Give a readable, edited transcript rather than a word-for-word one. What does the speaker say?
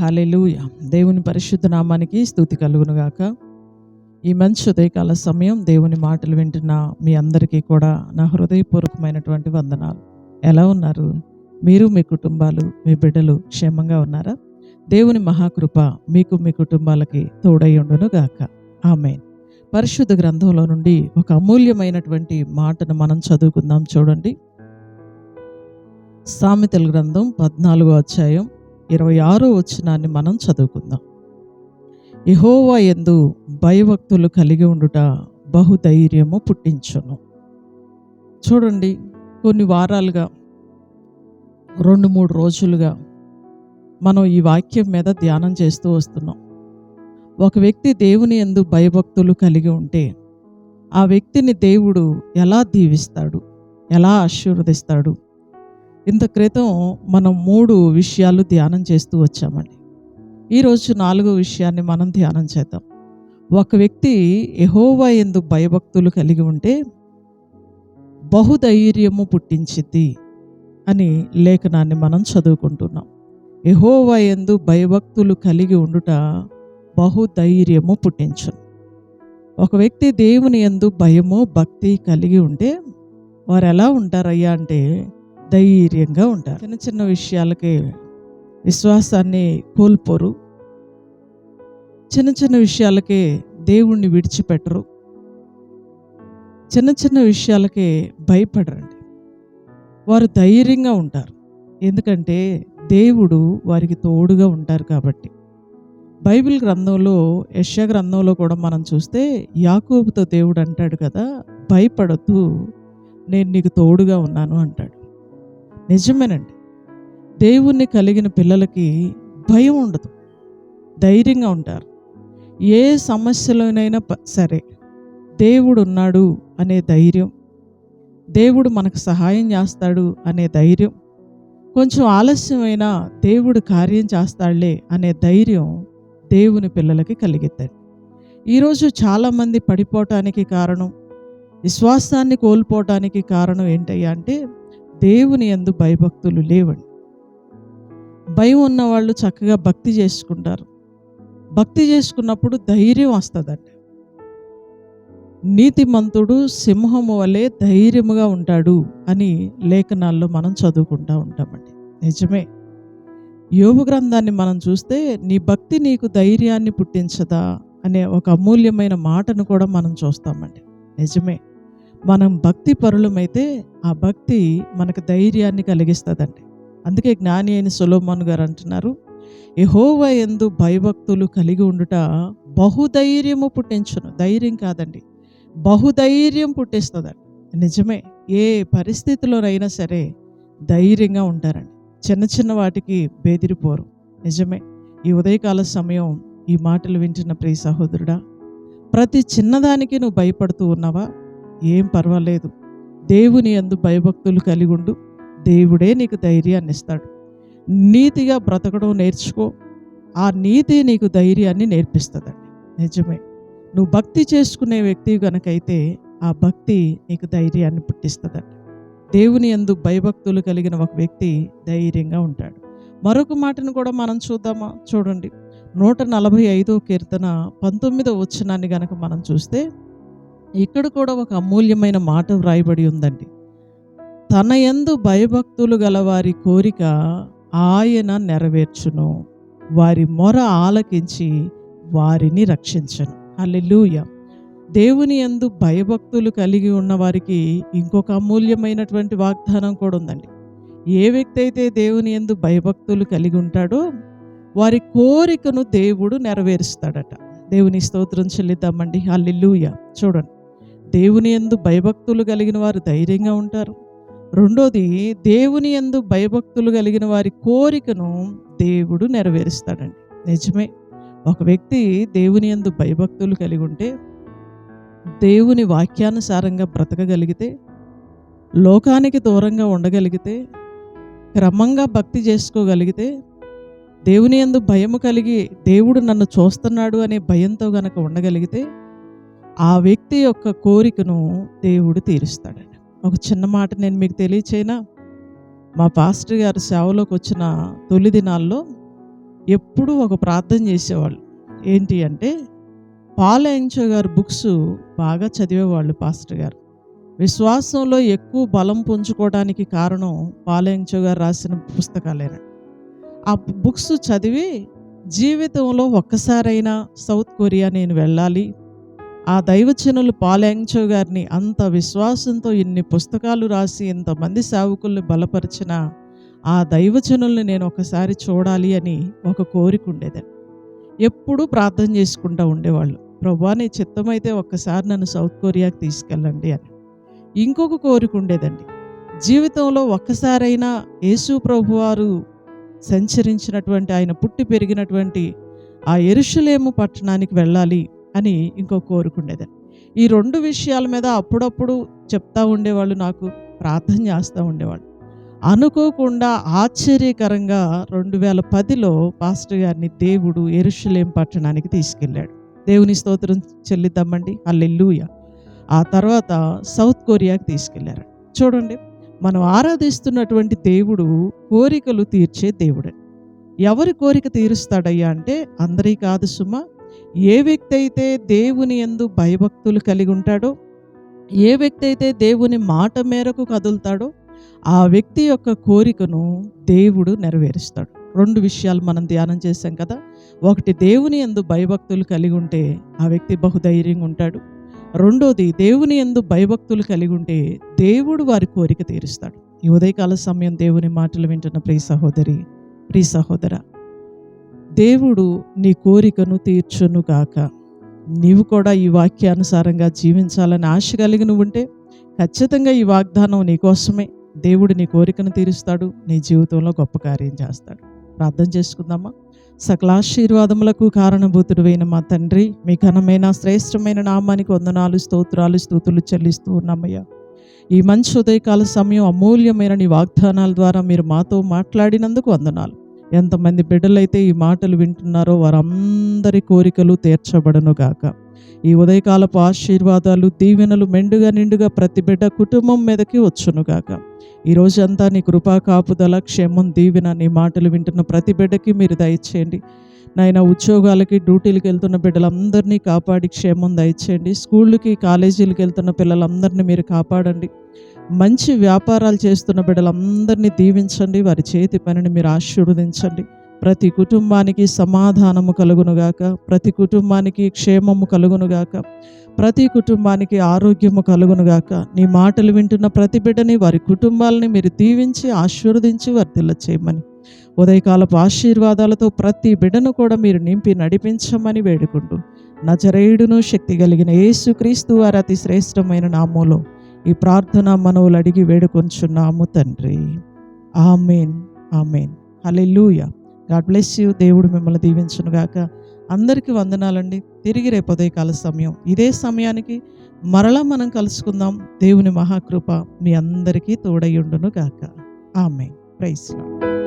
హల్లెలూయా. దేవుని పరిశుద్ధ నామానికి స్తుతి కలుగును గాక. ఈ మంచి ఉదయకాల సమయం దేవుని మాటలు వింటున్న మీ అందరికీ కూడా నా హృదయపూర్వకమైనటువంటి వందనాలు. ఎలా ఉన్నారు? మీరు, మీ కుటుంబాలు, మీ బిడ్డలు క్షేమంగా ఉన్నారా? దేవుని మహాకృప మీకు, మీ కుటుంబాలకి తోడై ఉండును గాక. ఆమేన్. పరిశుద్ధ గ్రంథంలో నుండి ఒక అమూల్యమైనటువంటి మాటను మనం చదువుకుందాం. చూడండి, సామెతల గ్రంథం 14వ అధ్యాయం 26వ వచనాన్ని మనం చదువుకుందాం. యెహోవా యందు భయభక్తులు కలిగి ఉండుట బహుధైర్యము పుట్టించును. చూడండి, కొన్ని వారాలుగా 2-3 రోజులుగా మనం ఈ వాక్యం మీద ధ్యానం చేస్తూ వస్తున్నాం. ఒక వ్యక్తి దేవుని యందు భయభక్తులు కలిగి ఉంటే ఆ వ్యక్తిని దేవుడు ఎలా దీవిస్తాడు, ఎలా ఆశీర్వదిస్తాడు? ఇంత క్రితం మనం 3 విషయాలు ధ్యానం చేస్తూ వచ్చామండి. ఈరోజు 4వ విషయాన్ని మనం ధ్యానం చేద్దాం. ఒక వ్యక్తి యెహోవా యందు భయభక్తులు కలిగి ఉంటే బహుధైర్యము పుట్టించిద్ది అని లేఖనాన్ని మనం చదువుకుంటున్నాం. యెహోవా యందు భయభక్తులు కలిగి ఉండుట బహుధైర్యము పుట్టించును. ఒక వ్యక్తి దేవుని యందు భయము భక్తి కలిగి ఉంటే వారు ఎలా ఉంటారయ్యా అంటే ధైర్యంగా ఉంటారు. చిన్న చిన్న విషయాలకే విశ్వాసాన్ని కోల్పోరు. చిన్న చిన్న విషయాలకే దేవుణ్ణి విడిచిపెట్టరు. చిన్న చిన్న విషయాలకే భయపడరండి. వారు ధైర్యంగా ఉంటారు. ఎందుకంటే దేవుడు వారికి తోడుగా ఉంటారు కాబట్టి. బైబిల్ గ్రంథంలో, యెషయా గ్రంథంలో కూడా మనం చూస్తే యాకోబుతో దేవుడు అంటాడు కదా, భయపడొద్దు, నేను నీకు తోడుగా ఉన్నాను అంటాడు. నిజమేనండి. దేవుణ్ణి కలిగిన పిల్లలకి భయం ఉండదు, ధైర్యంగా ఉంటారు. ఏ సమస్యలోనైనా సరే దేవుడు ఉన్నాడు అనే ధైర్యం, దేవుడు మనకు సహాయం చేస్తాడు అనే ధైర్యం, కొంచెం ఆలస్యమైనా దేవుడు కార్యం చేస్తాడులే అనే ధైర్యం దేవుని పిల్లలకి కలిగిద్దండి. ఈరోజు చాలామంది పడిపోవటానికి కారణం, విశ్వాసాన్ని కోల్పోవటానికి కారణం ఏంటయ్యా అంటే దేవుని యందు భయభక్తులు లేవండి. భయం ఉన్నవాళ్ళు చక్కగా భక్తి చేసుకుంటారు. భక్తి చేసుకున్నప్పుడు ధైర్యం వస్తుందండి. నీతిమంతుడు సింహము వలె ధైర్యముగా ఉంటాడు అని లేఖనాల్లో మనం చదువుకుంటూ ఉంటామండి. నిజమే. యోబు గ్రంథాన్ని మనం చూస్తే నీ భక్తి నీకు ధైర్యాన్ని పుట్టించదా అనే ఒక అమూల్యమైన మాటను కూడా మనం చూస్తామండి. నిజమే. మనం భక్తి పరులమైతే ఆ భక్తి మనకు ధైర్యాన్ని కలిగిస్తుందండి. అందుకే జ్ఞాని అయిన సొలొమోను గారు అంటున్నారు, యెహోవా యందు భయభక్తులు కలిగి ఉండుట బహుధైర్యము పుట్టించును. ధైర్యం కాదండి, బహుధైర్యం పుట్టిస్తుందండి. నిజమే. ఏ పరిస్థితిలోనైనా సరే ధైర్యంగా ఉంటారండి. చిన్న చిన్న వాటికి బెదిరిపోరు. నిజమే. ఈ ఉదయకాల సమయం ఈ మాటలు వింటున్న ప్రియ సహోదరుడా, ప్రతి చిన్నదానికి నువ్వు భయపడుతూ ఉన్నావా? ఏం పర్వాలేదు. దేవుని యందు భయభక్తులు కలిగి ఉండు, దేవుడే నీకు ధైర్యాన్ని ఇస్తాడు. నీతిగా బ్రతకడం నేర్చుకో, ఆ నీతి నీకు ధైర్యాన్ని నేర్పిస్తుందండి. నిజమే. నువ్వు భక్తి చేసుకునే వ్యక్తి కనుకైతే ఆ భక్తి నీకు ధైర్యాన్ని పుట్టిస్తుందండి. దేవుని యందు భయభక్తులు కలిగిన ఒక వ్యక్తి ధైర్యంగా ఉంటాడు. మరొక మాటను కూడా మనం చూద్దామా? చూడండి, 145వ కీర్తన 19వ వచనాన్ని గనక మనం చూస్తే ఇక్కడ కూడా ఒక అమూల్యమైన మాట వ్రాయబడి ఉందండి. తన యందు భయభక్తులు గల వారి కోరిక ఆయన నెరవేర్చును, వారి మొర ఆలకించి వారిని రక్షించును. హల్లెలూయా. దేవుని యందు భయభక్తులు కలిగి ఉన్న వారికి ఇంకొక అమూల్యమైనటువంటి వాగ్దానం కూడా ఉందండి. ఏ వ్యక్తి అయితే దేవుని యందు భయభక్తులు కలిగి ఉంటాడో వారి కోరికను దేవుడు నెరవేరుస్తాడట. దేవుని స్తోత్రం చెల్లిద్దామండి. హల్లెలూయా. చూడండి, దేవుని యందు భయభక్తులు కలిగిన వారు ధైర్యంగా ఉంటారు. రెండోది, దేవుని యందు భయభక్తులు కలిగిన వారి కోరికను దేవుడు నెరవేరుస్తాడండి. నిజమే. ఒక వ్యక్తి దేవుని యందు భయభక్తులు కలిగి ఉంటే, దేవుని వాక్యానుసారంగా బ్రతకగలిగితే, లోకానికి దూరంగా ఉండగలిగితే, క్రమంగా భక్తి చేసుకోగలిగితే, దేవుని యందు భయము కలిగి దేవుడు నన్ను చూస్తున్నాడు అనే భయంతో గనక ఉండగలిగితే ఆ వ్యక్తి యొక్క కోరికను దేవుడు తీరుస్తాడండి. ఒక చిన్న మాట నేను మీకు తెలియచేయనా? మా పాస్టర్ గారు సేవలోకి వచ్చిన తొలి దినాల్లో ఎప్పుడూ ఒక ప్రార్థన చేసేవాళ్ళు. ఏంటి అంటే, పాల్ యాంగ్చో గారి బుక్స్ బాగా చదివేవాళ్ళు పాస్టర్ గారు. విశ్వాసంలో ఎక్కువ బలం పుంజుకోవడానికి కారణం పాల్ యాంగ్చో గారు రాసిన పుస్తకాలేనండి. ఆ బుక్స్ చదివి జీవితంలో ఒక్కసారైనా సౌత్ కొరియా నేను వెళ్ళాలి, ఆ దైవజనులు పాల్ యాంగ్చో గారిని అంత విశ్వాసంతో ఇన్ని పుస్తకాలు రాసి ఇంతమంది సేవకుల్ని బలపరిచిన ఆ దైవజనుల్ని నేను ఒకసారి చూడాలి అని ఒక కోరిక ఉండేదండి. ఎప్పుడూ ప్రార్థన చేసుకుంటూ ఉండేవాళ్ళు, ప్రభువా నీ చిత్తమైతే ఒక్కసారి నన్ను సౌత్ కొరియాకి తీసుకెళ్ళండి అని. ఇంకొక కోరిక ఉండేదండి, జీవితంలో ఒక్కసారైనా యేసు ప్రభువారు సంచరించినటువంటి, ఆయన పుట్టి పెరిగినటువంటి ఆ యెరూషలేము పట్టణానికి వెళ్ళాలి అని ఇంకో కోరిక ఉండేదండి. ఈ రెండు విషయాల మీద అప్పుడప్పుడు చెప్తా ఉండేవాళ్ళు, నాకు ప్రార్థన చేస్తూ ఉండేవాళ్ళు. అనుకోకుండా ఆశ్చర్యకరంగా 2010లో పాస్టర్ గారిని దేవుడు యెరూషలేము పట్టణానికి తీసుకెళ్ళాడు. దేవుని స్తోత్రం చెల్లిద్దామండి, హల్లెలూయా. ఆ తర్వాత సౌత్ కొరియాకి తీసుకెళ్లారు. చూడండి, మనం ఆరాధిస్తున్నటువంటి దేవుడు కోరికలు తీర్చే దేవుడు. ఎవరి కోరిక తీరుస్తాడయ్యా అంటే అందరి కాదు సుమా. ఏ వ్యక్తి అయితే దేవుని యందు భయభక్తులు కలిగి ఉంటాడో, ఏ వ్యక్తి అయితే దేవుని మాట మేరకు కదులుతాడో, ఆ వ్యక్తి యొక్క కోరికను దేవుడు నెరవేరుస్తాడు. రెండు విషయాలు మనం ధ్యానం చేశాం కదా. ఒకటి, దేవుని యందు భయభక్తులు కలిగి ఉంటే ఆ వ్యక్తి బహుధైర్యంగా ఉంటాడు. రెండోది, దేవుని యందు భయభక్తులు కలిగి ఉంటే దేవుడు వారి కోరిక తీరుస్తాడు. ఈ ఉదయకాల సమయం దేవుని మాటలు వింటున్న ప్రియ సహోదరి, ప్రియ సహోదర, దేవుడు నీ కోరికను తీర్చును గాక. నీవు కూడా ఈ వాక్యానుసారంగా జీవించాలని ఆశ కలిగి నువ్వు ఉంటే ఖచ్చితంగా ఈ వాగ్దానం నీకోసమే. దేవుడు నీ కోరికను తీరుస్తాడు, నీ జీవితంలో గొప్ప కార్యం చేస్తాడు. ప్రార్థన చేసుకుందామా. సకలాశీర్వాదములకు కారణభూతుడైన మా తండ్రి, మీ ఘనమైన శ్రేష్టమైన నామానికి వందనాలు, స్తోత్రాలు, స్తుతులు చెల్లిస్తూ ఉన్నామయ్యా. ఈ మంచి ఉదయకాల సమయం అమూల్యమైన నీ వాగ్దానాల ద్వారా మీరు మాతో మాట్లాడినందుకు వందనాలు. ఎంతమంది బిడ్డలైతే ఈ మాటలు వింటున్నారో వారందరి కోరికలు తీర్చబడును గాక. ఈ ఉదయకాలపు ఆశీర్వాదాలు, దీవెనలు మెండుగా నిండుగా ప్రతి బిడ్డ కుటుంబం మీదకి వచ్చును గాక. ఈ రోజంతా నీ కృపా కాపుదల, క్షేమం, దీవెన నీ మాటలు వింటున్న ప్రతి బిడ్డకి మీరు దయచేయండి నాయన. ఉద్యోగాలకి, డ్యూటీలకు వెళ్తున్న బిడ్డలందరినీ కాపాడి క్షేమం దయచేయండి. స్కూళ్ళకి, కాలేజీలకు వెళ్తున్న పిల్లలందరినీ మీరు కాపాడండి. మంచి వ్యాపారాలు చేస్తున్న బిడ్డలందరినీ దీవించండి, వారి చేతి పనిని మీరు ఆశీర్వదించండి. ప్రతి కుటుంబానికి సమాధానము కలుగునుగాక, ప్రతి కుటుంబానికి క్షేమము కలుగునుగాక, ప్రతి కుటుంబానికి ఆరోగ్యము కలుగునుగాక. నీ మాటలు వింటున్న ప్రతి బిడ్డని, వారి కుటుంబాలని మీరు దీవించి ఆశీర్వదించి వర్ధిల్ల చేయమని, ఉదయకాలపు ఆశీర్వాదాలతో ప్రతి బిడ్డను కూడా మీరు నింపి నడిపించమని వేడుకుంటూ, నజరేయుడును శక్తి కలిగిన యేసుక్రీస్తు వారి అతి శ్రేష్టమైన నామములో ఈ ప్రార్థన మనవులు అడిగి వేడుకొంచున్నాము తండ్రి. Amen, amen, hallelujah. God bless you. దేవుడు మిమ్మల్ని దీవించును గాక. అందరికీ వందనాలండి. తిరిగి రేపు ఉదయకాల సమయం ఇదే సమయానికి మరలా మనం కలుసుకుందాం. దేవుని మహాకృప మీ అందరికీ తోడై ఉండును గాక. ఆమేన్. Praise lord.